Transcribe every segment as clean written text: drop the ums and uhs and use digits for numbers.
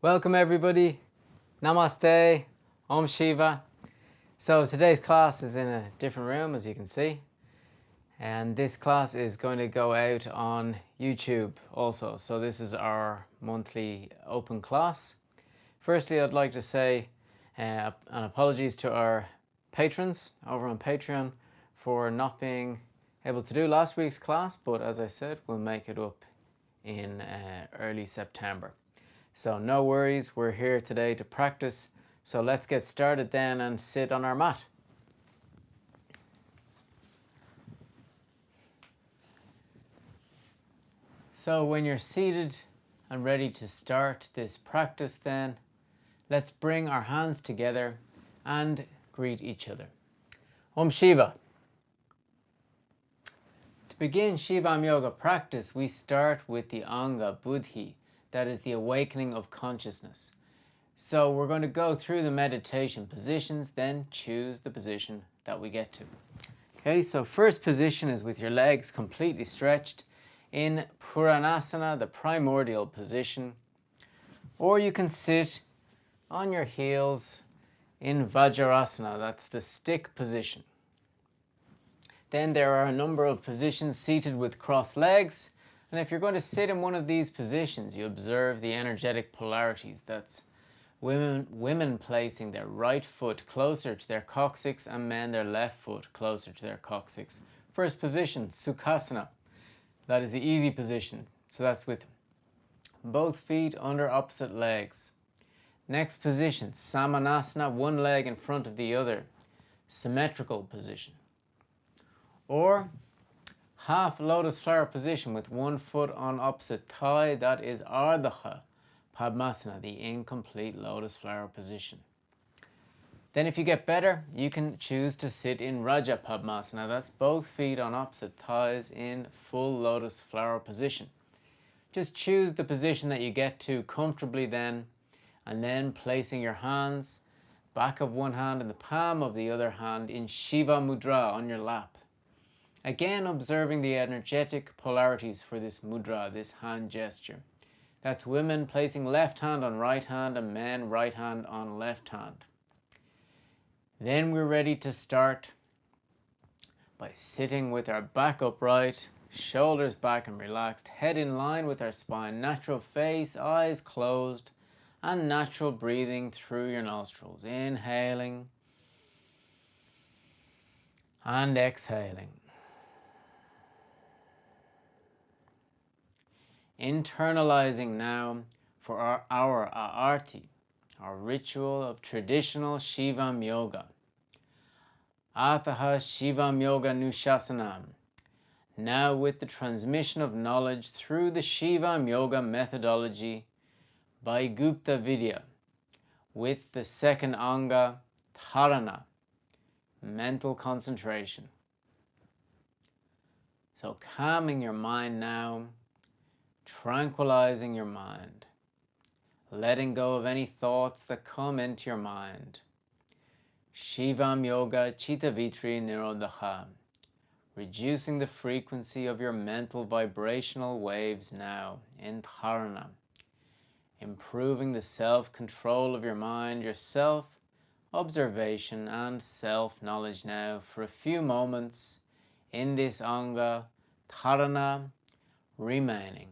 Welcome everybody, Namaste, Om Shiva. So today's class is in a different room, as you can see, and this class is going to go out on YouTube also. So this is our monthly open class. Firstly, I'd like to say an apologies to our patrons over on Patreon for not being able to do last week's class, but as I said, we'll make it up in early September. So no worries, we're here today to practice. So let's get started then and sit on our mat. So when you're seated and ready to start this practice then, let's bring our hands together and greet each other. Om Shiva. To begin Shivam Yoga practice, we start with the Anga Buddhi, that is the awakening of consciousness. So we're going to go through the meditation positions, then choose the position that we get to. Okay, so first position is with your legs completely stretched in Purnasana, the primordial position. Or you can sit on your heels in Vajrasana, that's the stick position. Then there are a number of positions seated with crossed legs. And if you're going to sit in one of these positions, you observe the energetic polarities. That's women placing their right foot closer to their coccyx and men their left foot closer to their coccyx. First position, Sukhasana. That is the easy position. So that's with both feet under opposite legs. Next position, Samanasana, one leg in front of the other. Symmetrical position. Or half lotus flower position with one foot on opposite thigh, that is Ardha Padmasana, the incomplete lotus flower position. Then if you get better, you can choose to sit in Raja Padmasana, that's both feet on opposite thighs in full lotus flower position. Just choose the position that you get to comfortably then, and then placing your hands, back of one hand in the palm of the other hand in Shiva Mudra on your lap. Again, observing the energetic polarities for this mudra, this hand gesture. That's women placing left hand on right hand and men right hand on left hand. Then we're ready to start by sitting with our back upright, shoulders back and relaxed, head in line with our spine, natural face, eyes closed, and natural breathing through your nostrils. Inhaling and exhaling. Internalizing now for our aarti, our ritual of traditional Shivam Yoga. Ataha Shivam Yoga Nushasanam. Now with the transmission of knowledge through the Shivam Yoga methodology by Gupta Vidya, with the second Anga, Dharana, mental concentration. So calming your mind now, tranquilizing your mind, letting go of any thoughts that come into your mind. Shivam Yoga Chittavitri Nirodha, reducing the frequency of your mental vibrational waves now in Dharana, improving the self-control of your mind, your self-observation and self-knowledge now for a few moments in this Anga, Dharana, remaining.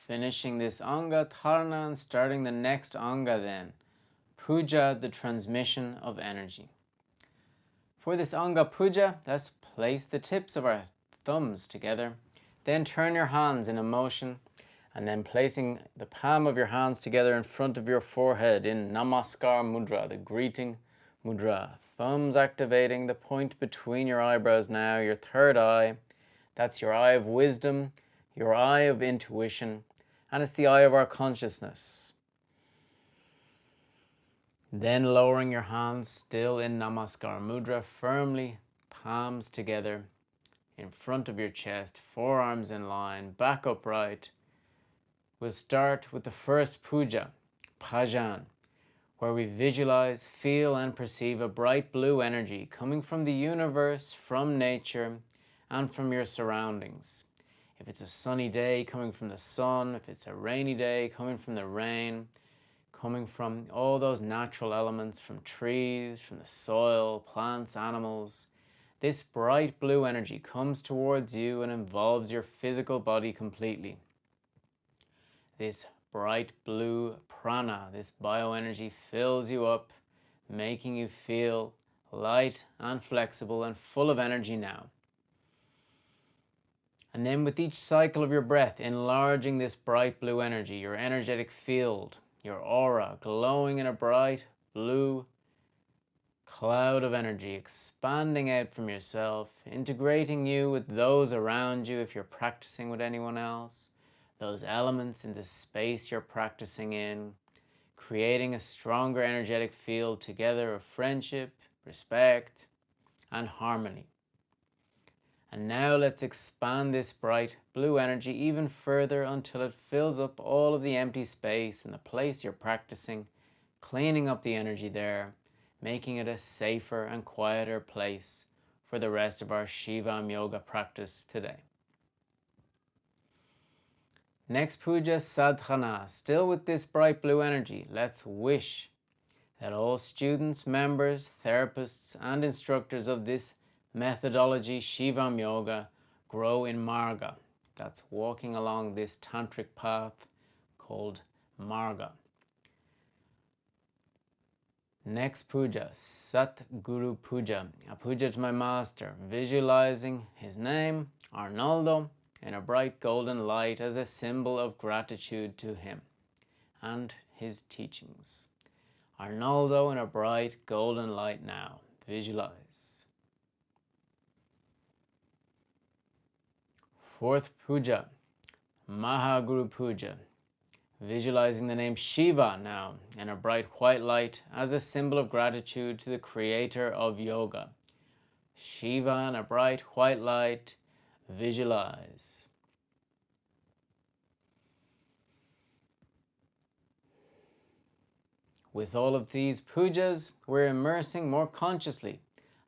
Finishing this Anga, Dharana, and starting the next Anga then. Puja, the transmission of energy. For this Anga Puja, let's place the tips of our thumbs together. Then turn your hands in a motion, and then placing the palm of your hands together in front of your forehead in Namaskar Mudra, the greeting mudra. Thumbs activating the point between your eyebrows now, your third eye. That's your eye of wisdom, your eye of intuition, and it's the eye of our consciousness. Then lowering your hands, still in Namaskar Mudra, firmly, palms together, in front of your chest, forearms in line, back upright. We'll start with the first puja, bhajan, where we visualize, feel, and perceive a bright blue energy coming from the universe, from nature, and from your surroundings. If it's a sunny day, coming from the sun. If it's a rainy day, coming from the rain. Coming from all those natural elements, from trees, from the soil, plants, animals. This bright blue energy comes towards you and involves your physical body completely. This bright blue prana, this bioenergy, fills you up, making you feel light and flexible and full of energy now. And then with each cycle of your breath, enlarging this bright blue energy, your energetic field, your aura, glowing in a bright blue cloud of energy, expanding out from yourself, integrating you with those around you if you're practicing with anyone else, those elements in the space you're practicing in, creating a stronger energetic field together of friendship, respect, and harmony. And now let's expand this bright blue energy even further until it fills up all of the empty space in the place you're practicing, cleaning up the energy there, making it a safer and quieter place for the rest of our Shivam yoga practice today. Next puja, sadhana. Still with this bright blue energy, let's wish that all students, members, therapists, and instructors of this methodology, Shivam Yoga, grow in marga. That's walking along this tantric path called marga. Next puja, Sat Guru Puja, a puja to my master, visualizing his name, Arnoldo, in a bright golden light as a symbol of gratitude to him and his teachings. Arnoldo in a bright golden light now. Visualize. Fourth puja, Mahaguru Puja, visualizing the name Shiva now in a bright white light as a symbol of gratitude to the creator of yoga. Shiva in a bright white light, visualize. With all of these pujas, we're immersing more consciously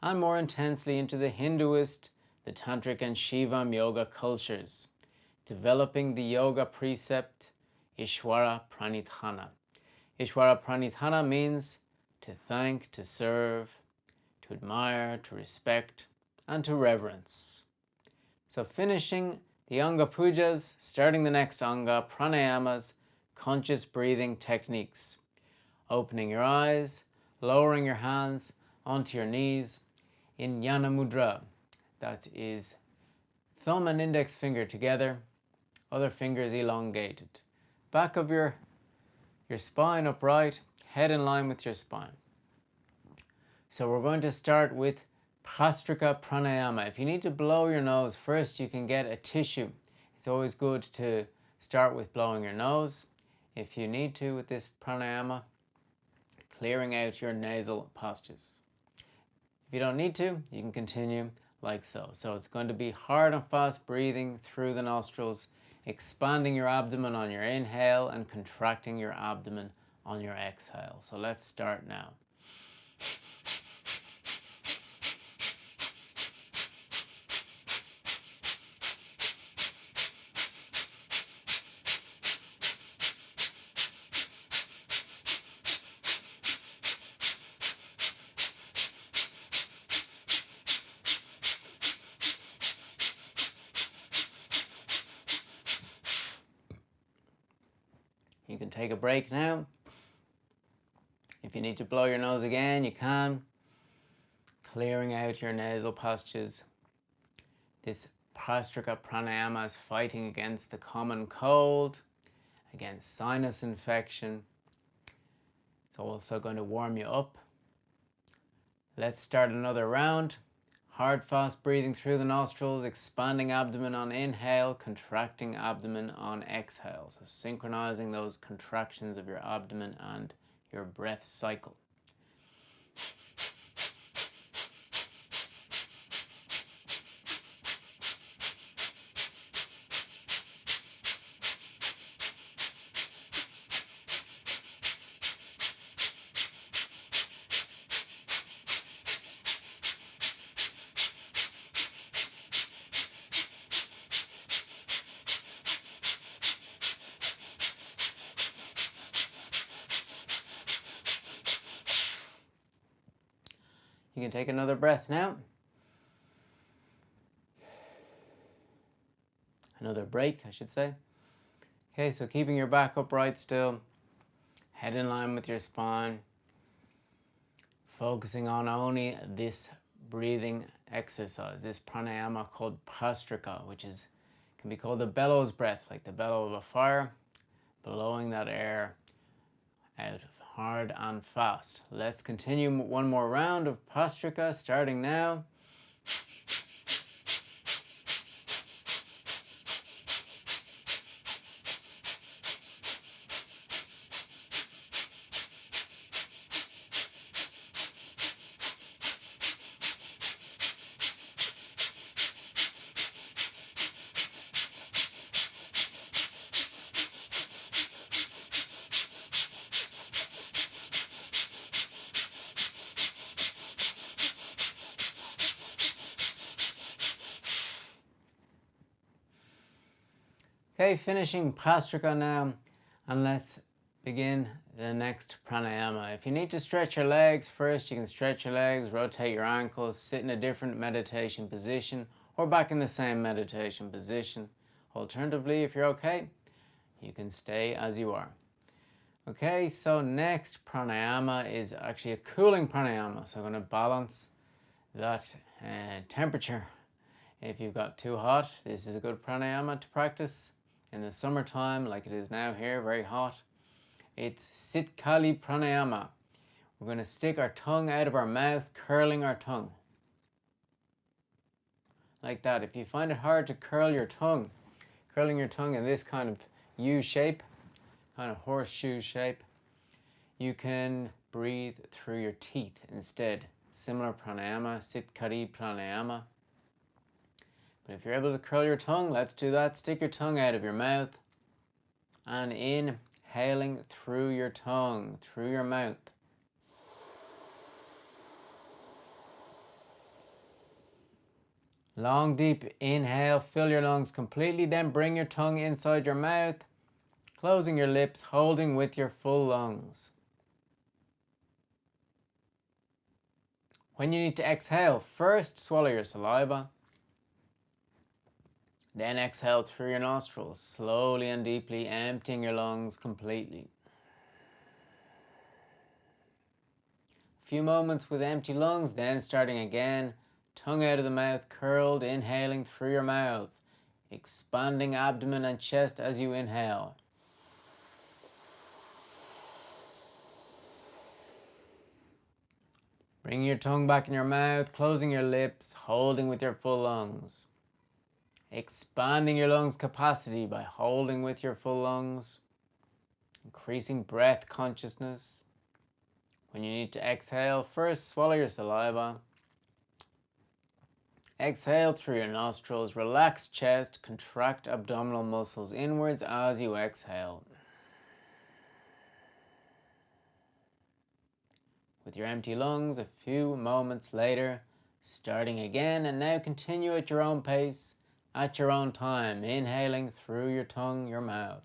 and more intensely into the Hinduist, the Tantric and Shivam yoga cultures, developing the yoga precept Ishwara Pranidhana. Ishwara Pranidhana means to thank, to serve, to admire, to respect, and to reverence. So finishing the Anga pujas, starting the next Anga, pranayamas, conscious breathing techniques. Opening your eyes, lowering your hands onto your knees in Jnana Mudra. That is thumb and index finger together, other fingers elongated. Back of your spine upright, head in line with your spine. So we're going to start with Bhastrika Pranayama. If you need to blow your nose first, you can get a tissue. It's always good to start with blowing your nose. If you need to with this pranayama, clearing out your nasal passages. If you don't need to, you can continue like so. So it's going to be hard and fast breathing through the nostrils, expanding your abdomen on your inhale and contracting your abdomen on your exhale. So let's start now. You can take a break now. If you need to blow your nose again, you can. Clearing out your nasal passages. This Bhastrika Pranayama is fighting against the common cold, against sinus infection. It's also going to warm you up Let's start another round. Hard, fast breathing through the nostrils, expanding abdomen on inhale, contracting abdomen on exhale. So synchronizing those contractions of your abdomen and your breath cycle. You can take another breath now. Another break, I should say. Okay, so keeping your back upright still, head in line with your spine, focusing on only this breathing exercise, this pranayama called Prastrika, which can be called the bellows breath, like the bellow of a fire, blowing that air out hard and fast. Let's continue one more round of Prastrika, starting now. Okay, finishing Prastrika now, and let's begin the next pranayama. If you need to stretch your legs first, you can stretch your legs, rotate your ankles, sit in a different meditation position, or back in the same meditation position. Alternatively, if you're okay, you can stay as you are. Okay, so next pranayama is actually a cooling pranayama. So I'm going to balance that temperature. If you've got too hot, this is a good pranayama to practice. In the summertime, like it is now here, very hot, it's Sitkali pranayama. We're going to stick our tongue out of our mouth, curling our tongue. Like that. If you find it hard to curling your tongue in this kind of U shape, kind of horseshoe shape, you can breathe through your teeth instead. Similar pranayama, Sitkali pranayama. But if you're able to curl your tongue, let's do that. Stick your tongue out of your mouth and inhaling through your tongue, through your mouth. Long, deep inhale, fill your lungs completely, then bring your tongue inside your mouth, closing your lips, holding with your full lungs. When you need to exhale, first swallow your saliva, then exhale through your nostrils, slowly and deeply, emptying your lungs completely. A few moments with empty lungs, then starting again, tongue out of the mouth, curled, inhaling through your mouth, expanding abdomen and chest as you inhale. Bring your tongue back in your mouth, closing your lips, holding with your full lungs. Expanding your lungs capacity by holding with your full lungs, increasing breath consciousness. When you need to exhale, first swallow your saliva. Exhale through your nostrils, relax chest, contract abdominal muscles inwards as you exhale. With your empty lungs, a few moments later, starting again, and now continue at your own pace, at your own time, inhaling through your tongue, your mouth.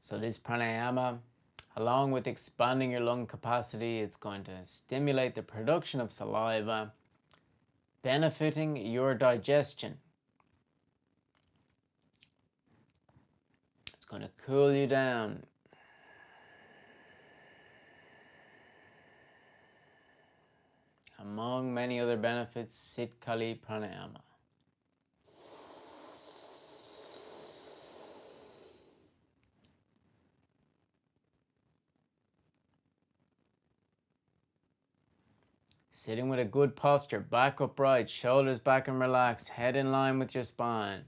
So this pranayama, along with expanding your lung capacity, it's going to stimulate the production of saliva, benefiting your digestion. It's going to cool you down. Among many other benefits, Sitkali pranayama. Sitting with a good posture, back upright, shoulders back and relaxed, head in line with your spine.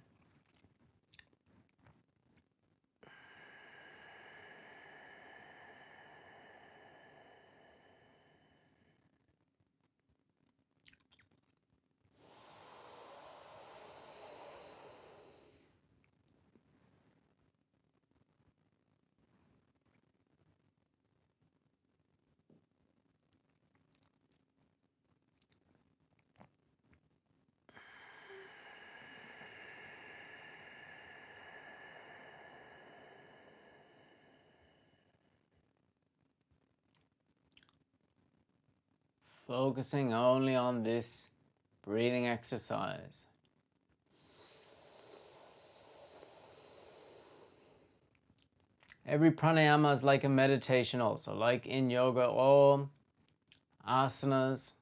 Focusing only on this breathing exercise. Every pranayama is like a meditation also, like in yoga, all asanas,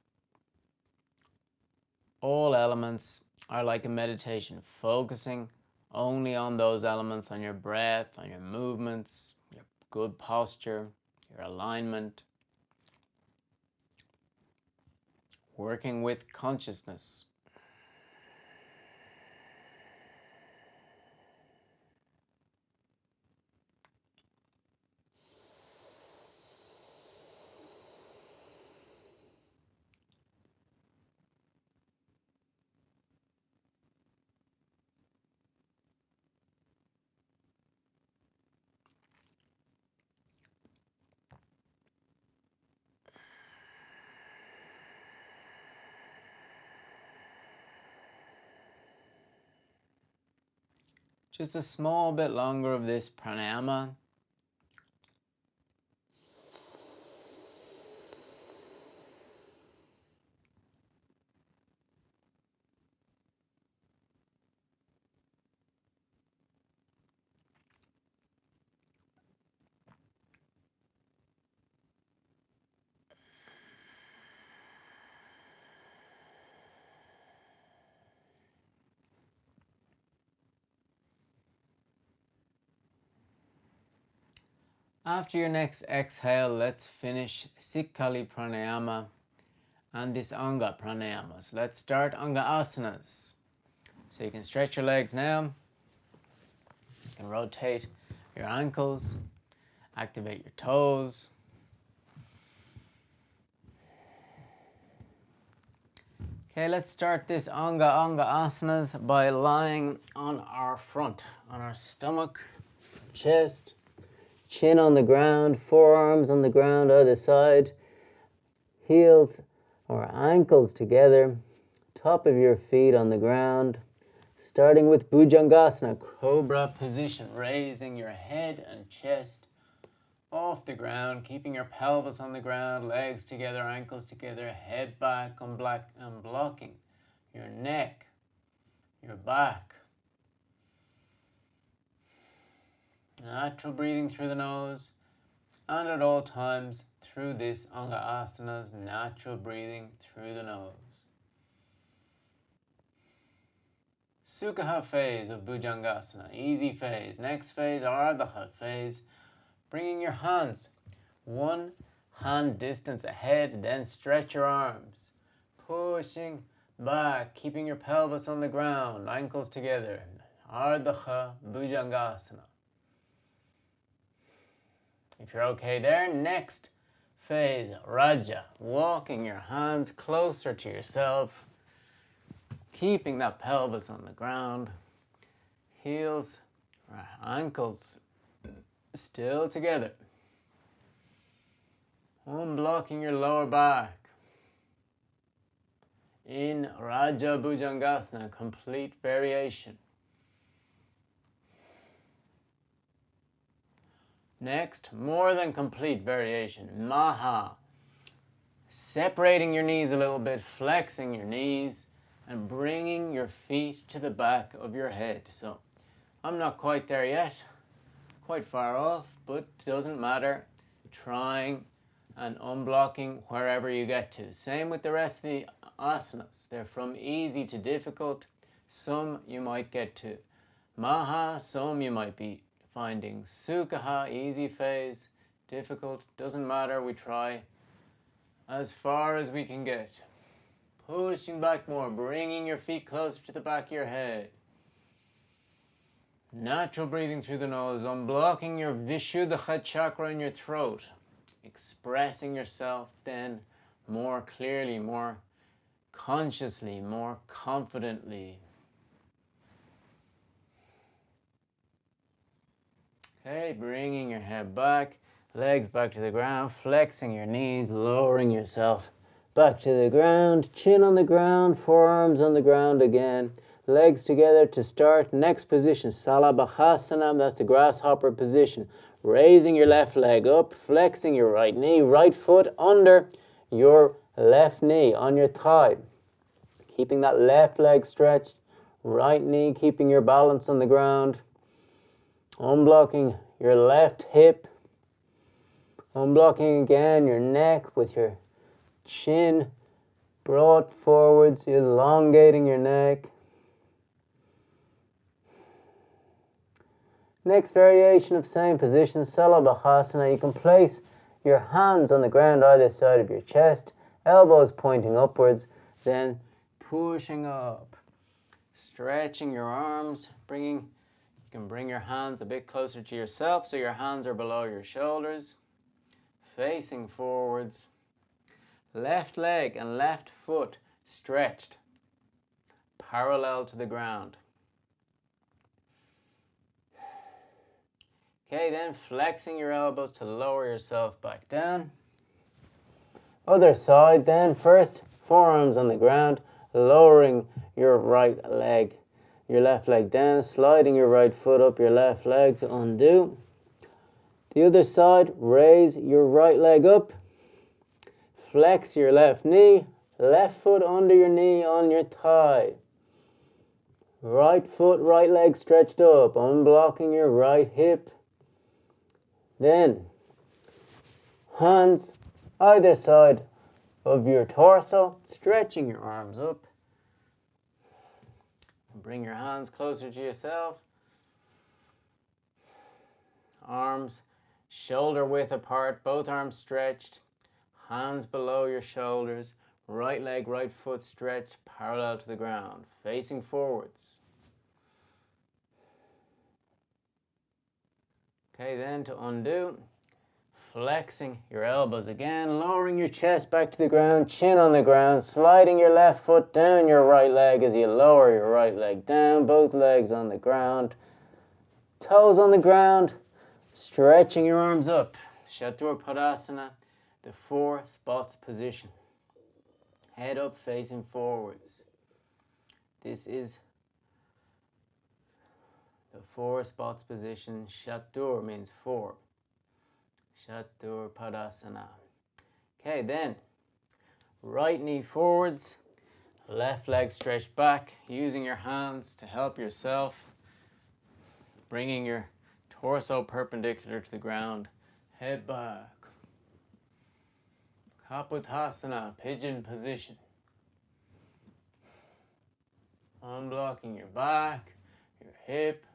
all elements are like a meditation, focusing only on those elements, on your breath, on your movements, your good posture, your alignment. Working with consciousness. Just a small bit longer of this pranayama. After your next exhale, let's finish Sikali pranayama and this Anga pranayama. So let's start Anga asanas. So you can stretch your legs now. You can rotate your ankles, activate your toes. Okay, let's start this Anga asanas by lying on our front, on our stomach, chest, chin on the ground, forearms on the ground, other side, heels or ankles together, top of your feet on the ground, starting with Bhujangasana, cobra position, raising your head and chest off the ground, keeping your pelvis on the ground, legs together, ankles together, head back, blocking your neck, your back. Natural breathing through the nose, and at all times through this Anga asanas, natural breathing through the nose. Sukha phase of Bhujangasana, easy phase. Next phase, Ardha phase, bringing your hands one hand distance ahead, then stretch your arms, pushing back, keeping your pelvis on the ground, ankles together. Ardha Bhujangasana. If you're okay there, next phase, Raja, walking your hands closer to yourself, keeping that pelvis on the ground, heels, ankles still together. Unblocking your lower back. In Raja Bhujangasana, complete variation. Next, more than complete variation, Maha. Separating your knees a little bit, flexing your knees, and bringing your feet to the back of your head. So, I'm not quite there yet, quite far off, but doesn't matter. Trying and unblocking wherever you get to. Same with the rest of the asanas. They're from easy to difficult. Some you might get to Maha, some you might be finding Sukha, easy phase, difficult, doesn't matter, we try as far as we can get. Pushing back more, bringing your feet closer to the back of your head. Natural breathing through the nose, unblocking your Vishuddha chakra in your throat. Expressing yourself then more clearly, more consciously, more confidently. Okay, bringing your head back, legs back to the ground, flexing your knees, lowering yourself back to the ground, chin on the ground, forearms on the ground again, legs together to start. Next position, Salabhasana, that's the grasshopper position. Raising your left leg up, flexing your right knee, right foot under your left knee on your thigh. Keeping that left leg stretched, right knee keeping your balance on the ground. Unblocking your left hip. Unblocking again your neck with your chin brought forwards, elongating your neck. Next variation of same position, Salabhasana. You can place your hands on the ground either side of your chest, elbows pointing upwards, then pushing up, stretching your arms, you can bring your hands a bit closer to yourself so your hands are below your shoulders, facing forwards. Left leg and left foot stretched, parallel to the ground. Okay, then flexing your elbows to lower yourself back down. Other side then, first forearms on the ground, lowering your right leg, your left leg down, sliding your right foot up your left leg to undo. The other side, raise your right leg up, flex your left knee, left foot under your knee on your thigh. Right foot, right leg stretched up, unblocking your right hip. Then, hands either side of your torso, stretching your arms up. Bring your hands closer to yourself. Arms shoulder width apart, both arms stretched. Hands below your shoulders. Right leg, right foot stretched, parallel to the ground, facing forwards. Okay, then to undo, flexing your elbows again, lowering your chest back to the ground, chin on the ground, sliding your left foot down your right leg as you lower your right leg down, both legs on the ground, toes on the ground, stretching your arms up. Chatur Padasana, the 4 spots position. Head up facing forwards. This is the 4 spots position. Chatur means 4. Chatur Padasana. Okay, then right knee forwards, left leg stretched back, using your hands to help yourself, bringing your torso perpendicular to the ground, head back. Kapotasana, pigeon position. Unblocking your back, your hip.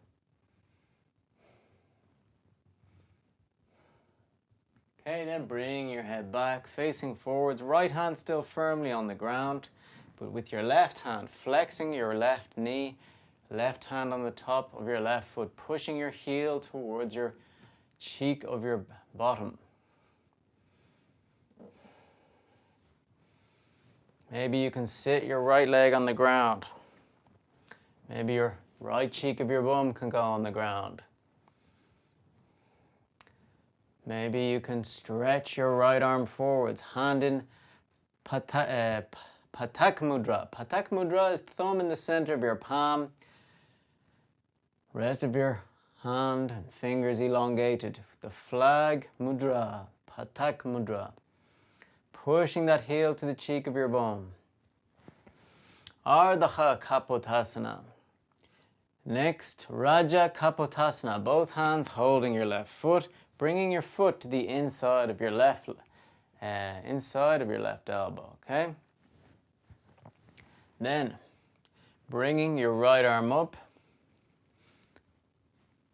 Okay, then bring your head back, facing forwards, right hand still firmly on the ground, but with your left hand flexing your left knee, left hand on the top of your left foot, pushing your heel towards your cheek of your bottom. Maybe you can sit your right leg on the ground. Maybe your right cheek of your bum can go on the ground. Maybe you can stretch your right arm forwards, hand in Patak Mudra. Patak Mudra is thumb in the center of your palm, rest of your hand and fingers elongated. The flag mudra, Patak Mudra. Pushing that heel to the cheek of your bum. Ardha Kapotasana. Next, Raja Kapotasana. Both hands holding your left foot, bringing your foot to the inside of your left elbow, okay? Then, bringing your right arm up,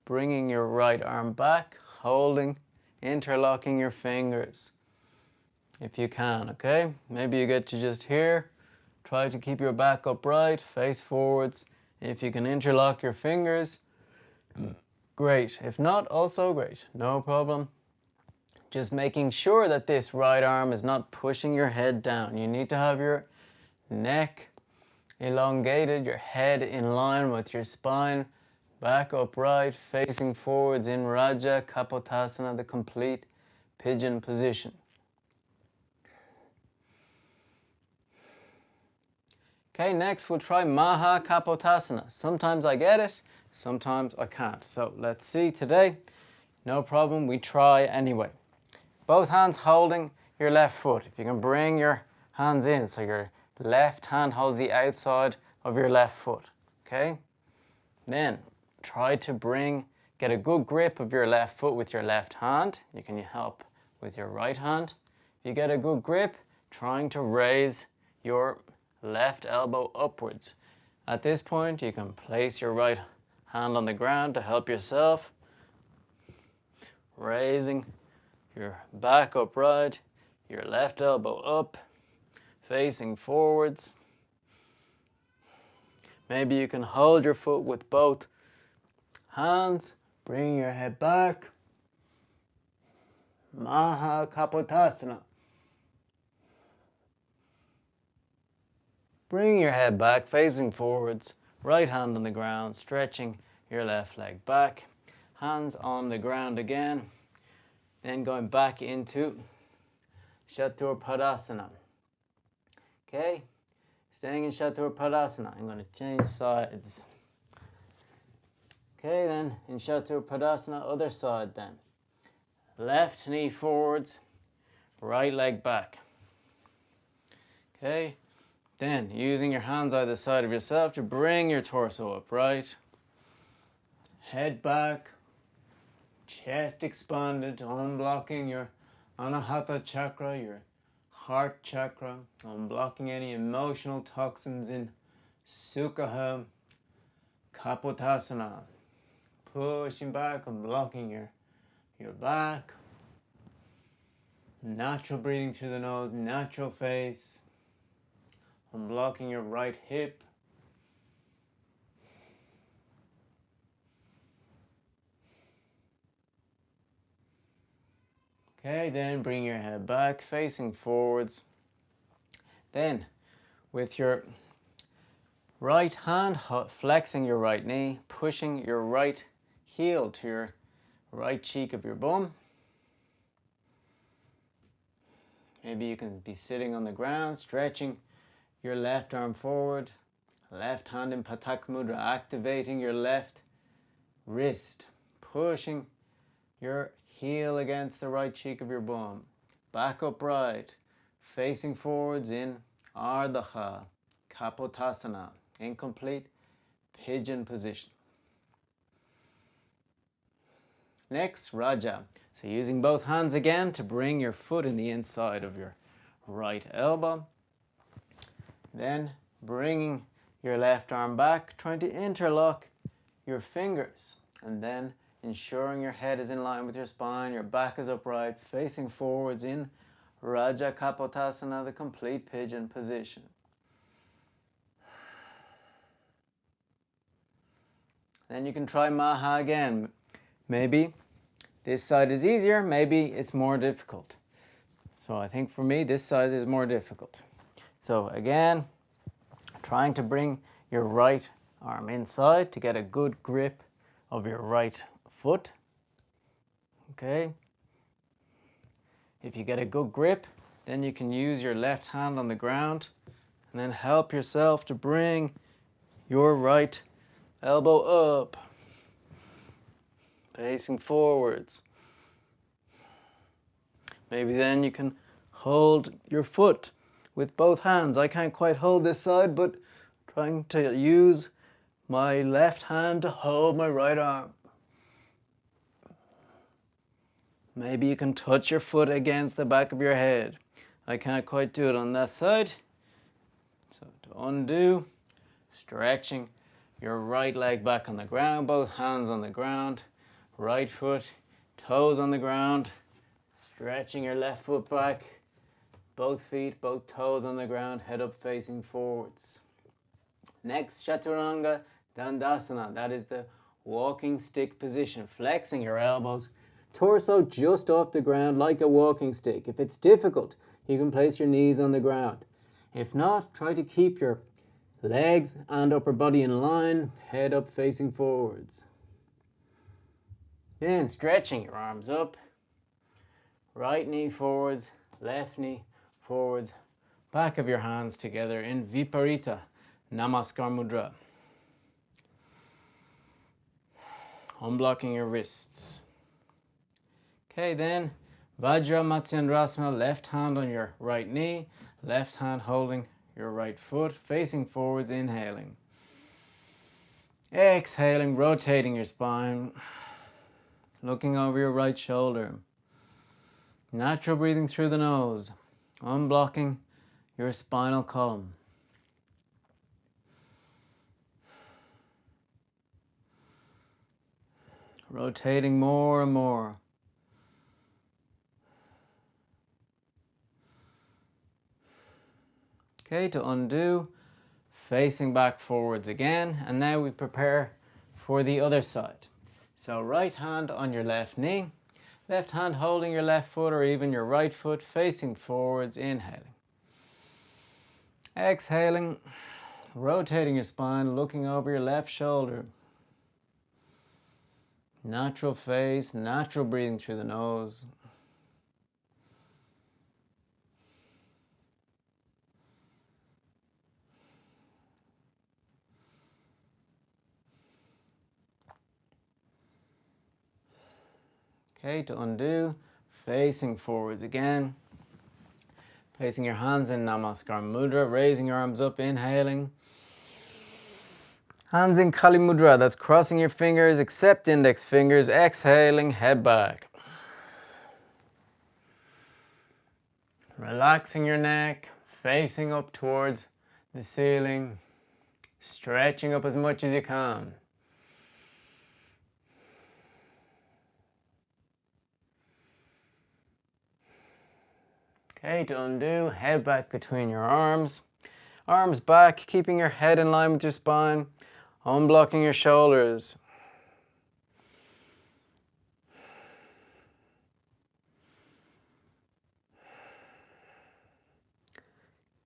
bringing your right arm back, holding, interlocking your fingers. if you can, okay? Maybe you get to just here. Try to keep your back upright, face forwards. If you can interlock your fingers, great. If not, also great, no problem. Just making sure that this right arm is not pushing your head down. You need to have your neck elongated, your head in line with your spine, back upright, facing forwards in Raja Kapotasana, the complete pigeon position. Okay, next we'll try Maha Kapotasana. Sometimes I get it, sometimes I can't. So let's see today. No problem, we try anyway. Both hands holding your left foot. If you can bring your hands in so your left hand holds the outside of your left foot. Okay? Then try to get a good grip of your left foot with your left hand. You can help with your right hand. If you get a good grip, trying to raise your left elbow upwards. At this point, you can place your right hand on the ground to help yourself. Raising your back upright, your left elbow up, facing forwards. Maybe you can hold your foot with both hands, bring your head back. Maha Kapotasana. Bring your head back, facing forwards, right hand on the ground, stretching your left leg back. Hands on the ground again. Then going back into Chatur Padasana. Okay, staying in Chatur Padasana. I'm going to change sides. Okay, then in Chatur Padasana, other side then. Left knee forwards, right leg back. Okay, then using your hands either side of yourself to bring your torso upright. Head back, chest expanded, unblocking your Anahata chakra, your heart chakra, unblocking any emotional toxins in Sukha Kapotasana. Pushing back, unblocking your back. Natural breathing through the nose, natural face. Unblocking your right hip. Okay, then bring your head back, facing forwards. Then, with your right hand, flexing your right knee, pushing your right heel to your right cheek of your bum. Maybe you can be sitting on the ground, stretching your left arm forward, left hand in Patak Mudra, activating your left wrist, pushing your heel against the right cheek of your bum, back upright, facing forwards in Ardha Kapotasana, incomplete pigeon position. Next, Raja. So using both hands again to bring your foot in the inside of your right elbow. Then bringing your left arm back, trying to interlock your fingers. And then ensuring your head is in line with your spine, your back is upright, facing forwards in Raja Kapotasana, the complete pigeon position. Then you can try Maha again. Maybe this side is easier, maybe it's more difficult. So I think for me, this side is more difficult. So again, trying to bring your right arm inside to get a good grip of your right foot. Okay. If you get a good grip, then you can use your left hand on the ground and then help yourself to bring your right elbow up, facing forwards. Maybe then you can hold your foot with both hands. I can't quite hold this side, but trying to use my left hand to hold my right arm. Maybe you can touch your foot against the back of your head. I can't quite do it on that side. So to undo, stretching your right leg back on the ground, both hands on the ground, right foot, toes on the ground, stretching your left foot back, Both feet, both toes on the ground, head up facing forwards. Next, Chaturanga Dandasana. That is the walking stick position. Flexing your elbows, torso just off the ground like a walking stick. If it's difficult, you can place your knees on the ground. If not, try to keep your legs and upper body in line, head up facing forwards. Then stretching your arms up, right knee forwards, left knee forwards, back of your hands together in Viparita Namaskar Mudra. Unblocking your wrists. Okay, then Vajra Matsyendrasana, left hand on your right knee, left hand holding your right foot, facing forwards, inhaling. Exhaling, rotating your spine, looking over your right shoulder. Natural breathing through the nose, unblocking your spinal column. Rotating more and more. Okay, to undo, facing back forwards again, and now we prepare for the other side. So right hand on your left knee, left hand holding your left foot or even your right foot, facing forwards, inhaling. Exhaling, rotating your spine, looking over your left shoulder. Natural face, natural breathing through the nose. Okay, to undo, facing forwards again. Placing your hands in Namaskar Mudra, raising your arms up, inhaling. Hands in Kali Mudra, that's crossing your fingers, except index fingers, exhaling, head back. Relaxing your neck, facing up towards the ceiling, stretching up as much as you can. Okay, to undo, head back between your arms. Arms back, keeping your head in line with your spine. Unblocking your shoulders.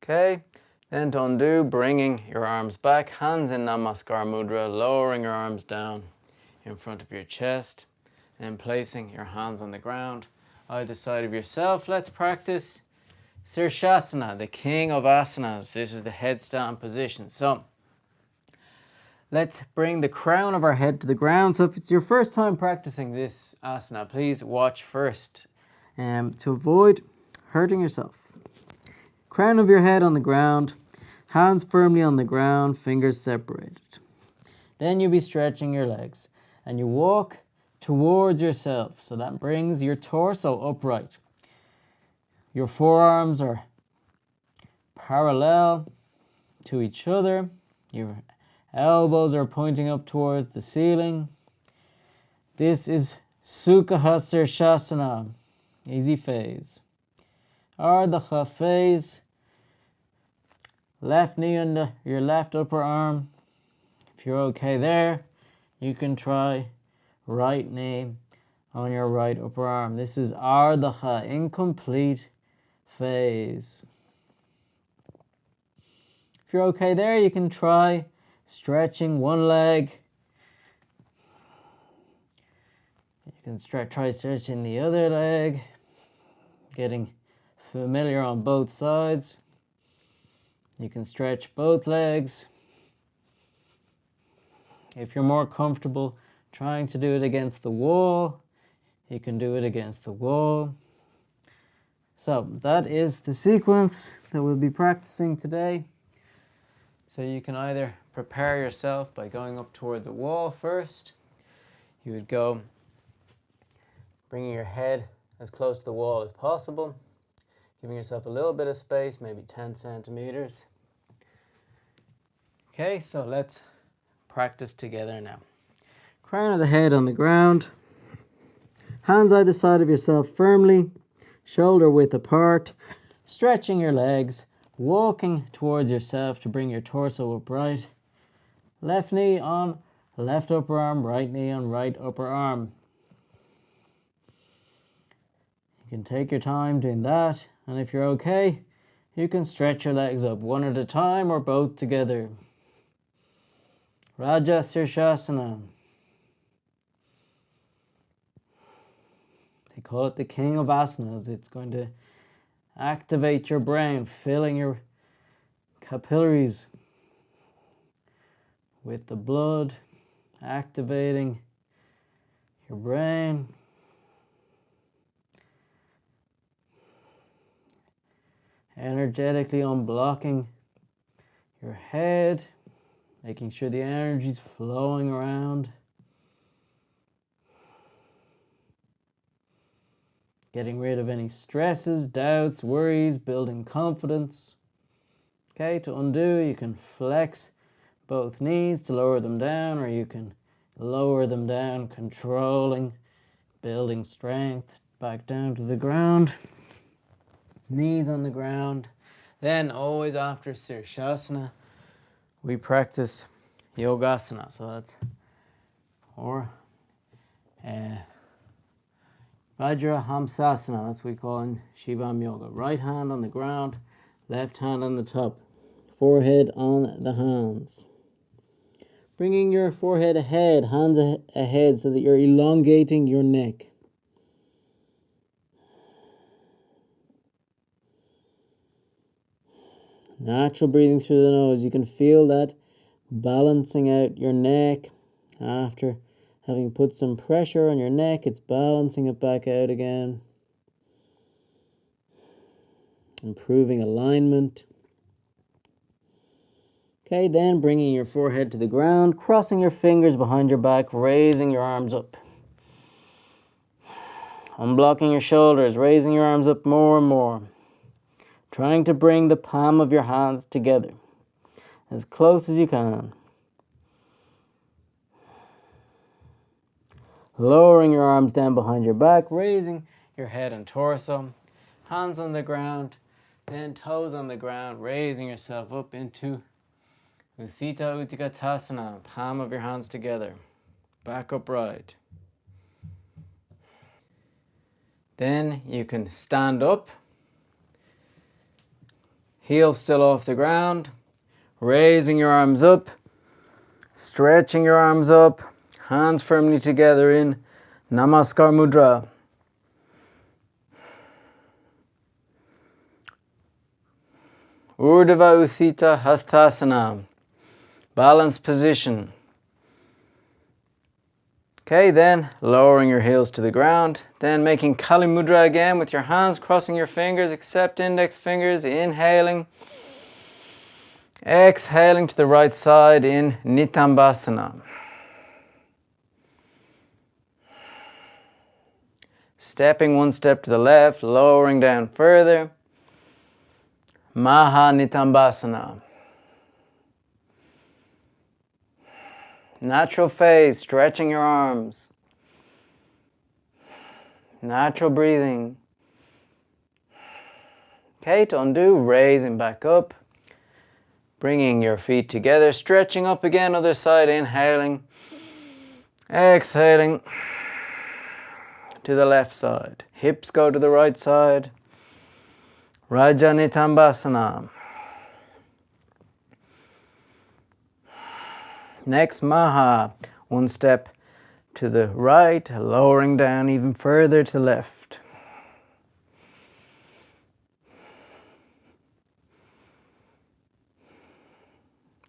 Okay, then to undo, bringing your arms back. Hands in Namaskar Mudra, lowering your arms down in front of your chest. Then placing your hands on the ground, either side of yourself. Let's practice Sirshasana, the king of asanas. This is the headstand position. So, let's bring the crown of our head to the ground. So if it's your first time practicing this asana, please watch first to avoid hurting yourself. Crown of your head on the ground, hands firmly on the ground, fingers separated. Then you'll be stretching your legs and you walk towards yourself. So that brings your torso upright. Your forearms are parallel to each other. Your elbows are pointing up towards the ceiling. This is Sukha Sirshasana, easy phase. Ardha phase, left knee under your left upper arm. If you're okay there, you can try right knee on your right upper arm. This is Ardha, incomplete phase. If you're okay there, you can try stretching one leg. You can try stretching the other leg, getting familiar on both sides. You can stretch both legs. If you're more comfortable trying to do it against the wall, you can do it against the wall. So that is the sequence that we'll be practicing today. So you can either prepare yourself by going up towards a wall first. You would go bringing your head as close to the wall as possible, giving yourself a little bit of space, maybe 10 centimeters. Okay, so let's practice together now. Crown of the head on the ground, hands either side of yourself firmly, shoulder width apart, Stretching your legs, walking towards yourself to bring your torso upright. Left knee on left upper arm, right knee on right upper arm. You can take your time doing that, and if you're okay, you can stretch your legs up one at a time or both together. Raja Sirshasana. They call it the king of asanas. It's going to activate your brain, filling your capillaries with the blood, activating your brain. Energetically unblocking your head, making sure the energy is flowing around. Getting rid of any stresses, doubts, worries, building confidence. Okay, to undo, you can flex both knees to lower them down, or you can lower them down, controlling, building strength, back down to the ground. Knees on the ground. Then always after Sirshasana, we practice Yogasana. So that's Vajra Hamsasana. That's what we call in Shivam Yoga. Right hand on the ground, left hand on the top. Forehead on the hands. Bringing your forehead ahead, hands ahead, so that you're elongating your neck. Natural breathing through the nose. You can feel that balancing out your neck. After having put some pressure on your neck, it's balancing it back out again. Improving alignment. Okay, then bringing your forehead to the ground, crossing your fingers behind your back, raising your arms up. Unblocking your shoulders, raising your arms up more and more. Trying to bring the palm of your hands together as close as you can. Lowering your arms down behind your back, raising your head and torso. Hands on the ground, then toes on the ground, raising yourself up into Utthita Utkatasana, palm of your hands together, back upright. Then you can stand up, heels still off the ground, raising your arms up, stretching your arms up, hands firmly together in Namaskar Mudra. Urdhva Utthita Hastasana, balanced position. Okay, then lowering your heels to the ground, then making Kali Mudra again with your hands crossing your fingers, except index fingers, inhaling. Exhaling to the right side in Nitambasana. Stepping one step to the left, lowering down further. Maha Nitambasana. Natural phase, stretching your arms. Natural breathing. Okay, to undo, raising back up. Bringing your feet together, stretching up again, other side, inhaling. Exhaling to the left side. Hips go to the right side. Raja Nitambasana. Next, Maha. One step to the right, lowering down even further to the left.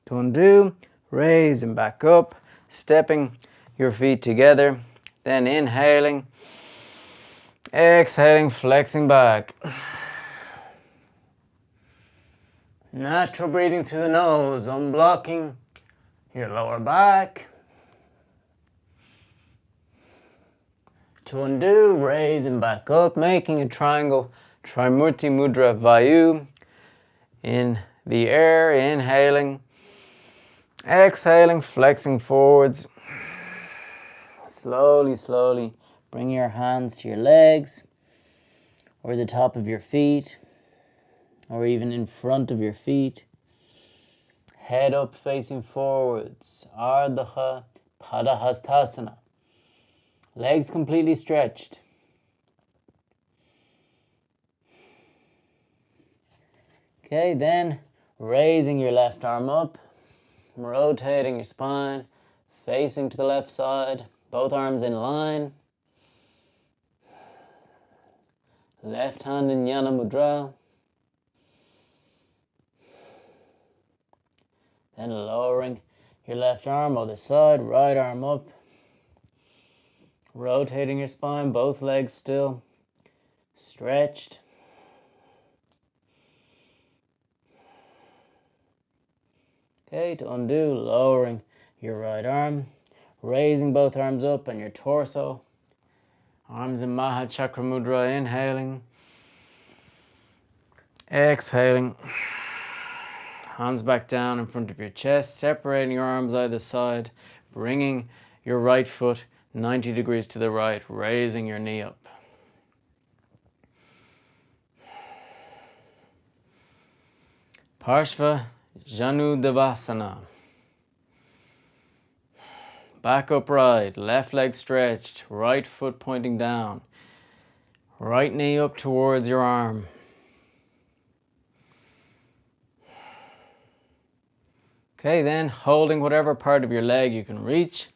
To undo, raise and back up, stepping your feet together, then inhaling, exhaling, flexing back. Natural breathing through the nose, unblocking your lower back. To undo, raise and back up, making a triangle, Trimurti Mudra Vayu. In the air, inhaling, exhaling, flexing forwards. Slowly, slowly bring your hands to your legs or the top of your feet. or even in front of your feet. Head up facing forwards, Ardha Padahastasana. Legs completely stretched. Okay, then raising your left arm up, rotating your spine, facing to the left side, both arms in line. Left hand in Jnana Mudra. Then lowering your left arm other side, right arm up. Rotating your spine, both legs still stretched. Okay, to undo, lowering your right arm, raising both arms up and your torso. Arms in Maha Chakra Mudra, inhaling. Exhaling. Hands back down in front of your chest, separating your arms either side, bringing your right foot 90 degrees to the right, raising your knee up. Parshva Janudavasana. Back upright, left leg stretched, right foot pointing down, right knee up towards your arm. Okay, then holding whatever part of your leg you can reach.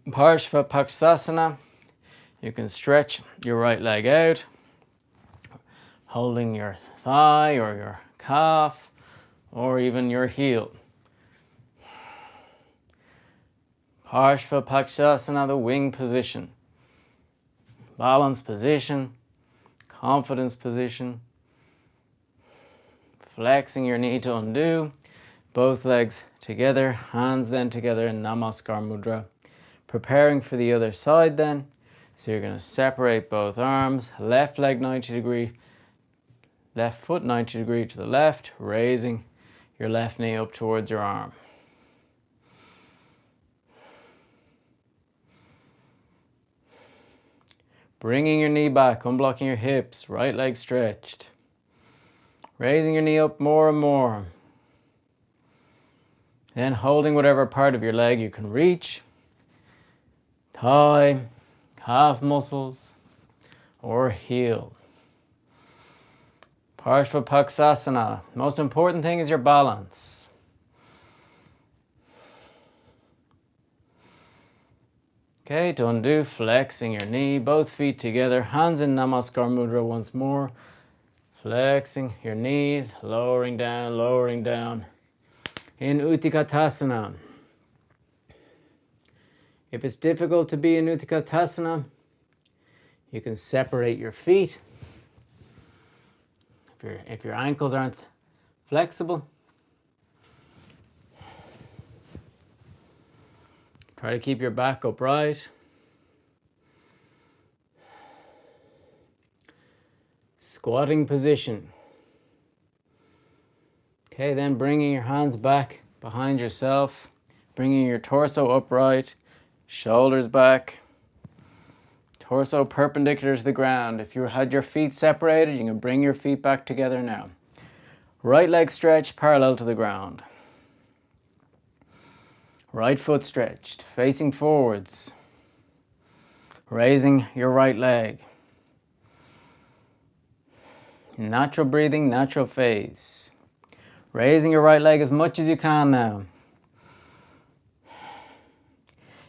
Parshva Pakshasana. You can stretch your right leg out, holding your thigh or your calf or even your heel. Parshva Pakshasana, the wing position. Balance position, confidence position. Flexing your knee to undo. Both legs together, hands then together in Namaskar Mudra. Preparing for the other side then. So you're going to separate both arms, left leg 90 degree, left foot 90 degree to the left, raising your left knee up towards your arm. Bringing your knee back, unblocking your hips, right leg stretched. Raising your knee up more and more. Then holding whatever part of your leg you can reach. Thigh, calf muscles, or heel. Parshva Pakshasana. Most important thing is your balance. Okay, to undo, flexing your knee, both feet together, hands in Namaskar Mudra once more. Flexing your knees, lowering down. In Utthikatasana. If it's difficult to be in Utthikatasana, you can separate your feet. If your ankles aren't flexible, try to keep your back upright. Squatting position. Okay, then bringing your hands back behind yourself, bringing your torso upright, shoulders back, torso perpendicular to the ground. If you had your feet separated, you can bring your feet back together now. Right leg stretched, parallel to the ground. Right foot stretched, facing forwards. Raising your right leg. Natural breathing, natural phase. Raising your right leg as much as you can now.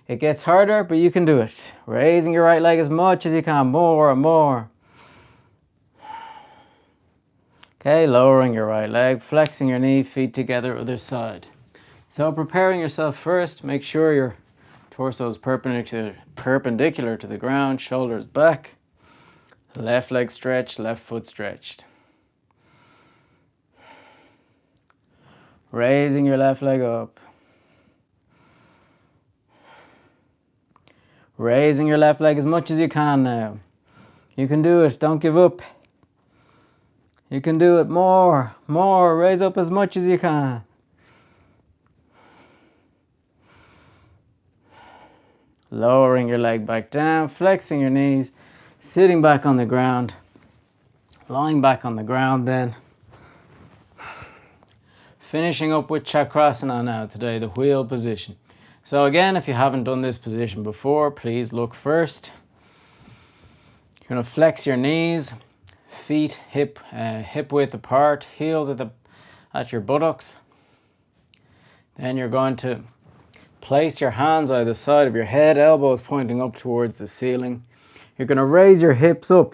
It gets harder, but you can do it. Raising your right leg as much as you can, more and more. Okay, lowering your right leg, flexing your knee, feet together, other side. So preparing yourself first, make sure your torso is perpendicular to the ground, shoulders back. Left leg stretched, left foot stretched. Raising your left leg up. Raising your left leg as much as you can now. You can do it, don't give up. You can do it, more, raise up as much as you can. Lowering your leg back down, flexing your knees, sitting back on the ground, lying back on the ground then, Finishing up with Chakrasana now today, the wheel position. So again, if you haven't done this position before, please look first. You're going to flex your knees, feet hip width apart, heels at your buttocks. Then you're going to place your hands either side of your head, elbows pointing up towards the ceiling. You're going to raise your hips up,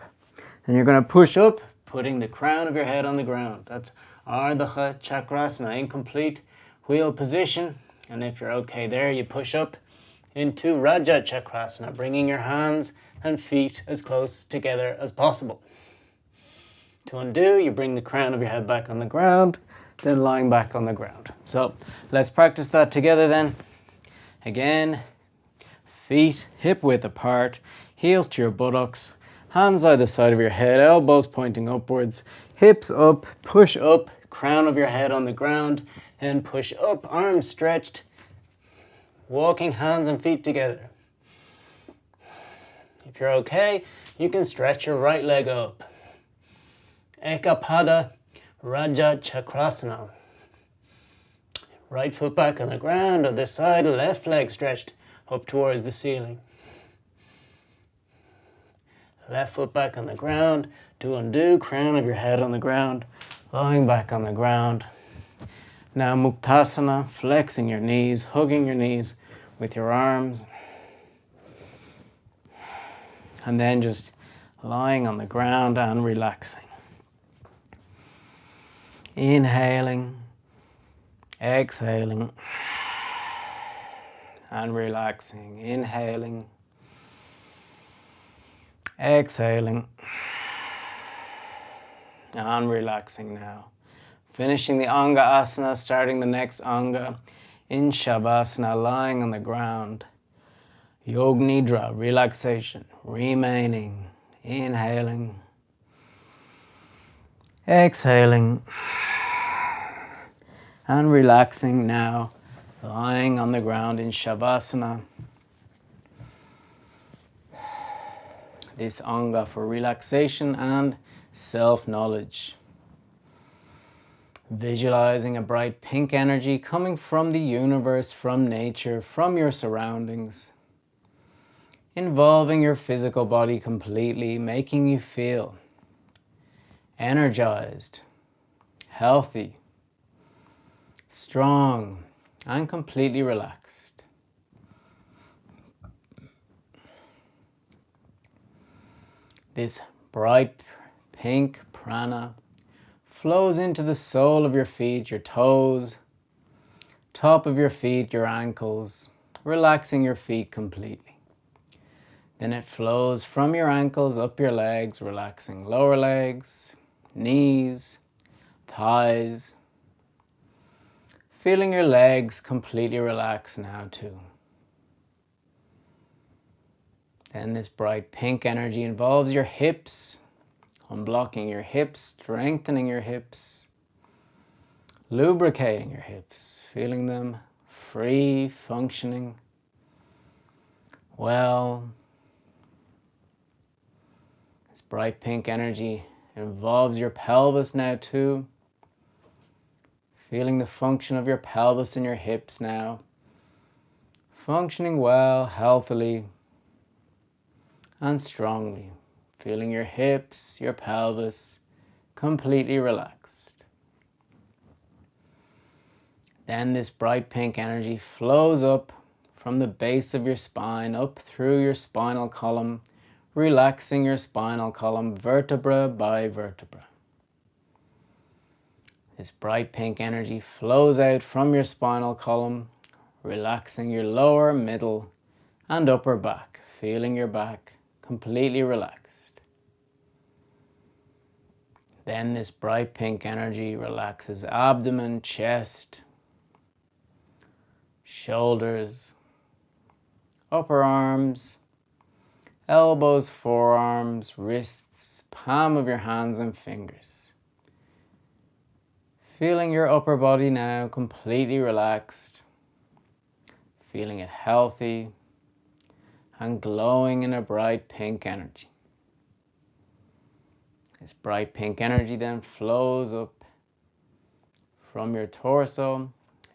and you're going to push up, putting the crown of your head on the ground. That's Ardha Chakrasana, incomplete wheel position. And if you're okay there, you push up into Raja Chakrasana, bringing your hands and feet as close together as possible. To undo, you bring the crown of your head back on the ground, then lying back on the ground. So let's practice that together then. Again, feet hip width apart, heels to your buttocks, hands either side of your head, elbows pointing upwards, hips up, push up, crown of your head on the ground, and push up, arms stretched, walking hands and feet together. If you're okay, you can stretch your right leg up. Ekapada Raja Chakrasana. Right foot back on the ground, other side, left leg stretched up towards the ceiling. Left foot back on the ground. To undo, crown of your head on the ground, lying back on the ground. Now Muktasana, flexing your knees, hugging your knees with your arms. And then just lying on the ground and relaxing. Inhaling, exhaling, and relaxing. Inhaling, exhaling, and relaxing now. Finishing the Anga Asana, starting the next Anga in Shavasana, lying on the ground. Yog Nidra, relaxation, remaining, inhaling, exhaling, and relaxing now, lying on the ground in Shavasana. This Anga for relaxation and self-knowledge. Visualizing a bright pink energy coming from the universe, from nature, from your surroundings. Involving your physical body completely, making you feel energized, healthy, strong, and completely relaxed. This bright pink prana flows into the sole of your feet, your toes, top of your feet, your ankles, relaxing your feet completely. Then it flows from your ankles up your legs, relaxing lower legs, knees, thighs. Feeling your legs completely relax now too. Then this bright pink energy involves your hips, unblocking your hips, strengthening your hips, lubricating your hips, feeling them free, functioning well. This bright pink energy involves your pelvis now too, feeling the function of your pelvis and your hips now, functioning well, healthily, and strongly. Feeling your hips, your pelvis, completely relaxed. Then this bright pink energy flows up from the base of your spine, up through your spinal column, relaxing your spinal column vertebra by vertebra. This bright pink energy flows out from your spinal column, relaxing your lower, middle, and upper back, feeling your back completely relaxed. Then this bright pink energy relaxes abdomen, chest, shoulders, upper arms, elbows, forearms, wrists, palm of your hands and fingers. Feeling your upper body now completely relaxed, feeling it healthy and glowing in a bright pink energy. This bright pink energy then flows up from your torso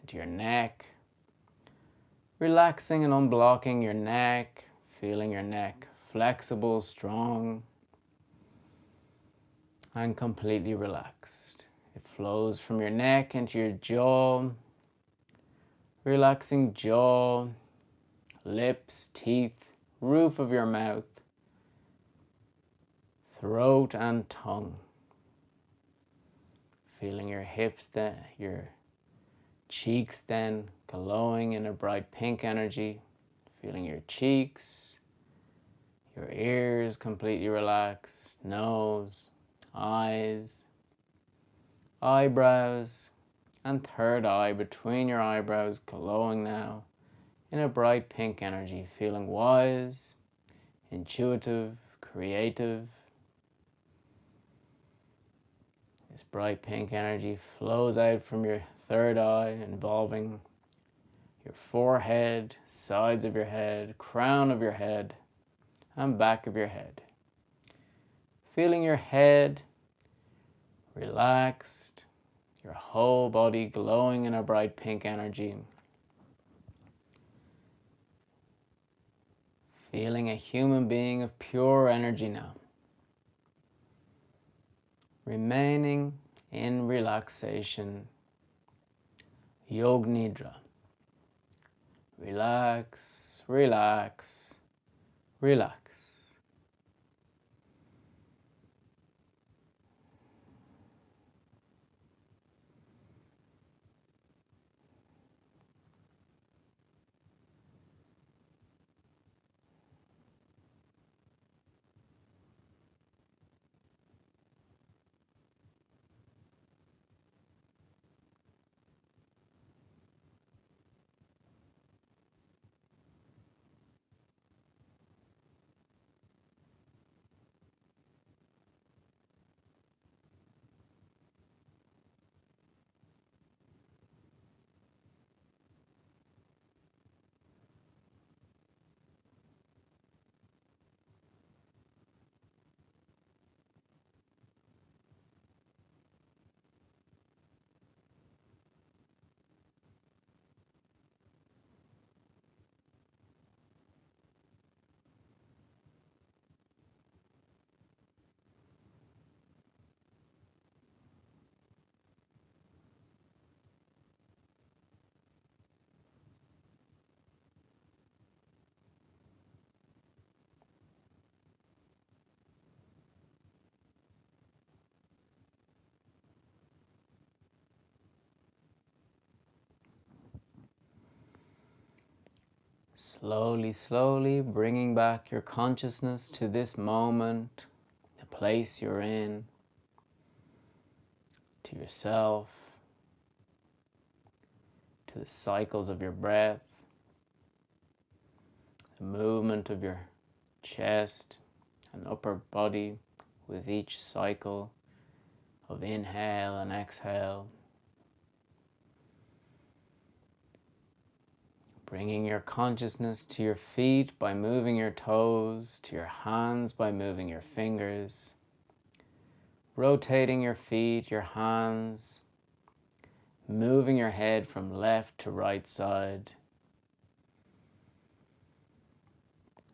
to your neck, relaxing and unblocking your neck, feeling your neck flexible, strong, and completely relaxed. It flows from your neck into your jaw, relaxing jaw, lips, teeth, roof of your mouth, throat and tongue. Feeling your hips, your cheeks then glowing in a bright pink energy. Feeling your cheeks, your ears completely relaxed, nose, eyes, eyebrows, and third eye between your eyebrows glowing now in a bright pink energy. Feeling wise, intuitive, creative. This bright pink energy flows out from your third eye, involving your forehead, sides of your head, crown of your head, and back of your head. Feeling your head relaxed, your whole body glowing in a bright pink energy. Feeling a human being of pure energy now. Remaining in relaxation, Yog Nidra. Relax, relax, relax. Slowly, slowly bringing back your consciousness to this moment, the place you're in, to yourself, to the cycles of your breath, the movement of your chest and upper body with each cycle of inhale and exhale. Bringing your consciousness to your feet by moving your toes, to your hands by moving your fingers, rotating your feet, your hands, moving your head from left to right side,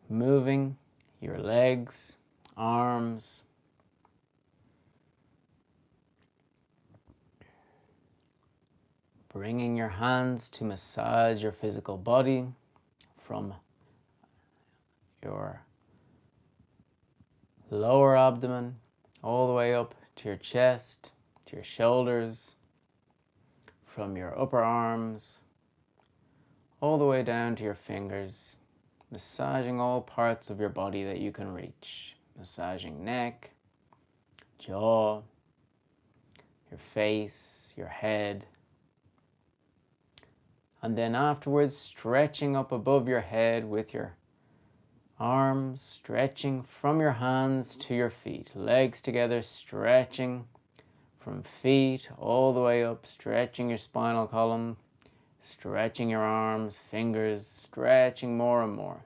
moving your legs, arms, bringing your hands to massage your physical body from your lower abdomen all the way up to your chest, to your shoulders, from your upper arms all the way down to your fingers, massaging all parts of your body that you can reach, massaging neck, jaw, your face, your head. And then afterwards, stretching up above your head with your arms, stretching from your hands to your feet, legs together, stretching from feet all the way up, stretching your spinal column, stretching your arms, fingers, stretching more and more,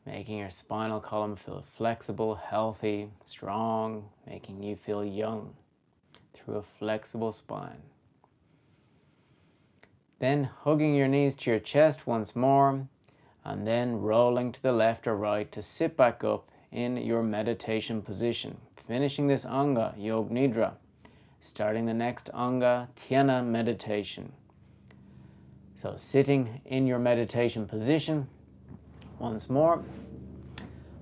making your spinal column feel flexible, healthy, strong, making you feel young. through a flexible spine. Then hugging your knees to your chest once more, and then rolling to the left or right to sit back up in your meditation position, finishing this Anga Yoga Nidra, starting the next Anga Dhyana meditation. So sitting in your meditation position once more,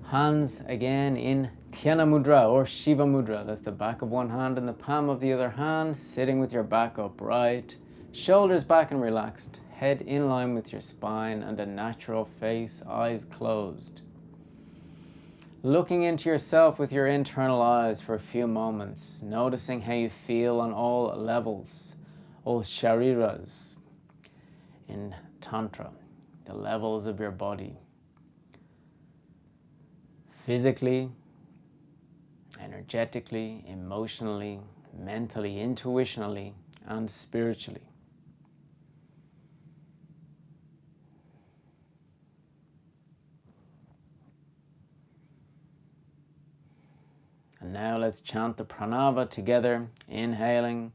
hands again in Dhyana Mudra or Shiva Mudra. That's the back of one hand and the palm of the other hand, sitting with your back upright, shoulders back and relaxed, head in line with your spine and a natural face, eyes closed. Looking into yourself with your internal eyes for a few moments, noticing how you feel on all levels, all shariras in Tantra, the levels of your body. Physically, energetically, emotionally, mentally, intuitionally, and spiritually. And now let's chant the pranava together, inhaling.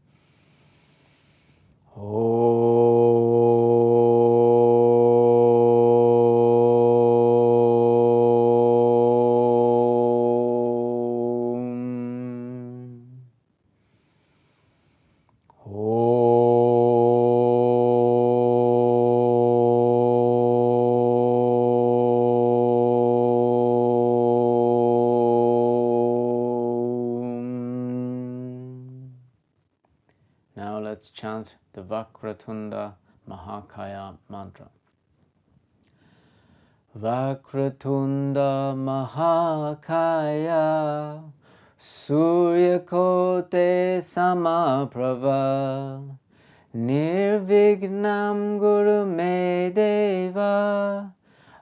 Now let's chant the Vakratunda Mahakaya mantra. Vakratunda Mahakaya Suryakote Samaprava Nirvignam Guru Me Deva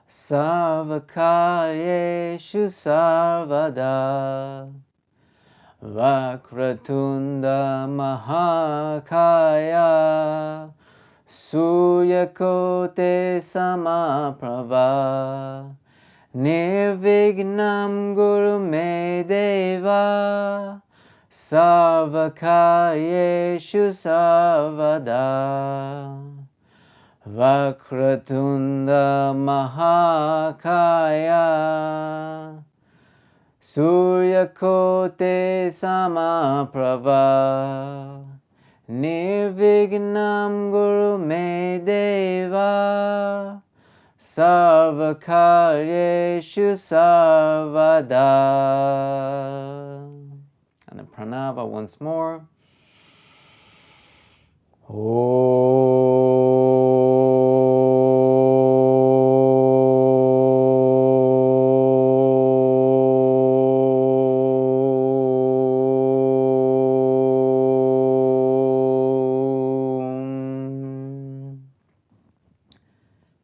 Sarvakaryeshu Sarvada. Vakratunda Mahakaya Suryakote Samaprava Nirvignam Guru Me Deva Sarvakaryeshu Sarvada. Vakratunda Mahakaya Suryakote Samaprava Nirvignam Guru Me Deva Sarvakaryeshu Sarvada. And the pranava once more.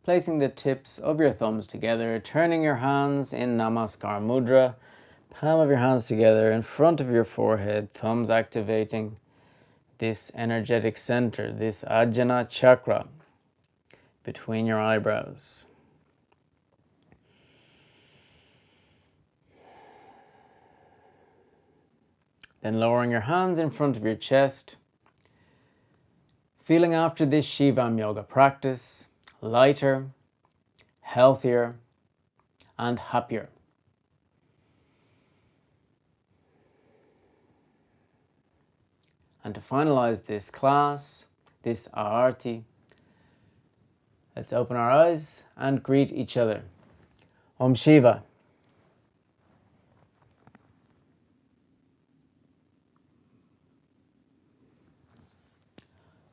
Placing the tips of your thumbs together, turning your hands in Namaskar Mudra, palm of your hands together in front of your forehead, thumbs activating this energetic center, this Ajna chakra between your eyebrows. Then lowering your hands in front of your chest, feeling after this Shivam yoga practice lighter, healthier, and happier. And to finalize this class, this aarti, let's open our eyes and greet each other. Om Shiva.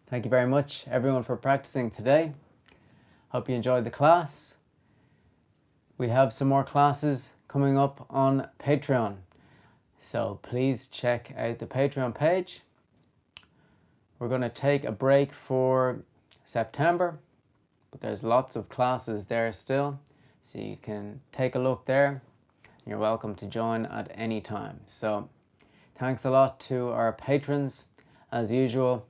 Thank you very much, everyone, for practicing today. Hope you enjoyed the class. We have some more classes coming up on Patreon, so please check out the Patreon page. We're going to take a break for September, but there's lots of classes there still, so you can take a look there. You're welcome to join at any time. So thanks a lot to our patrons as usual,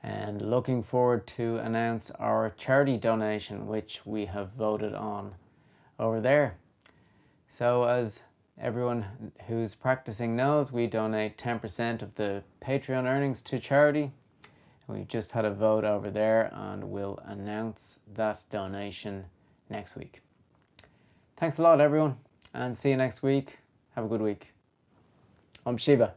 and looking forward to announce our charity donation, which we have voted on over there. So as Everyone who's practicing knows we donate 10% of the Patreon earnings to charity. We've just had a vote over there and we'll announce that donation next week. Thanks a lot, everyone, and see you next week. Have a good week. Om Shiva.